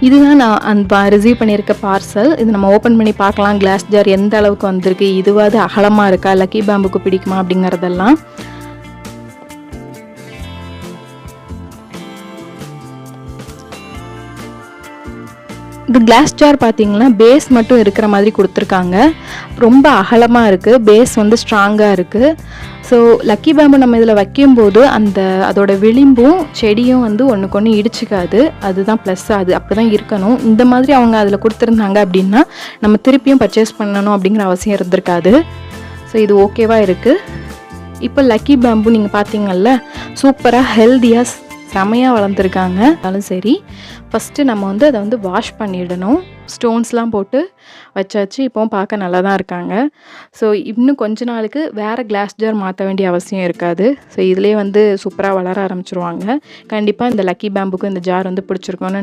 இதுதான் நான் ரிசீவ் பண்ணியிருக்க பார்சல். இது நம்ம ஓப்பன் பண்ணி பார்க்கலாம். கிளாஸ் ஜார் எந்த அளவுக்கு வந்திருக்கு, இதுவாது அகலமாக இருக்கா, லக்கி பேம்புக்கு பிடிக்குமா அப்படிங்கிறதெல்லாம். இந்த கிளாஸ் ஜார் பார்த்தீங்கன்னா பேஸ் மட்டும் இருக்கிற மாதிரி கொடுத்துருக்காங்க. ரொம்ப அகலமாக இருக்குது, பேஸ் வந்து ஸ்ட்ராங்காக இருக்குது. ஸோ லக்கி பேம்பு நம்ம இதில் வைக்கும்போது அதோட விளிம்பும் செடியும் வந்து ஒன்றுக்கு ஒன்று இடிச்சிக்காது. அதுதான் ப்ளஸ். அது அப்படி தான் இருக்கணும். இந்த மாதிரி அவங்க அதில் கொடுத்துருந்தாங்க அப்படின்னா நம்ம திருப்பியும் பர்ச்சேஸ் பண்ணணும் அப்படிங்கிற அவசியம் இருந்திருக்காது. ஸோ இது ஓகேவாக இருக்குது. இப்போ லக்கி பேம்பு நீங்கள் பார்த்தீங்கல்ல, சூப்பராக ஹெல்த்தியாக செமையாக வளர்ந்துருக்காங்க. அதுவும் சரி, ஃபஸ்ட்டு நம்ம வந்து அதை வந்து வாஷ் பண்ணிடணும். ஸ்டோன்ஸ்லாம் போட்டு வச்சாச்சு. இப்போவும் பார்க்க நல்லா தான் இருக்காங்க. ஸோ இன்னும் கொஞ்ச நாளுக்கு வேறு கிளாஸ் ஜார் மாற்ற வேண்டிய அவசியம் இருக்காது. ஸோ இதிலே வந்து சூப்பராக வளர ஆரம்பிச்சிருவாங்க. கண்டிப்பாக இந்த லக்கி பேம்புக்கும் இந்த ஜார் வந்து பிடிச்சிருக்கோன்னு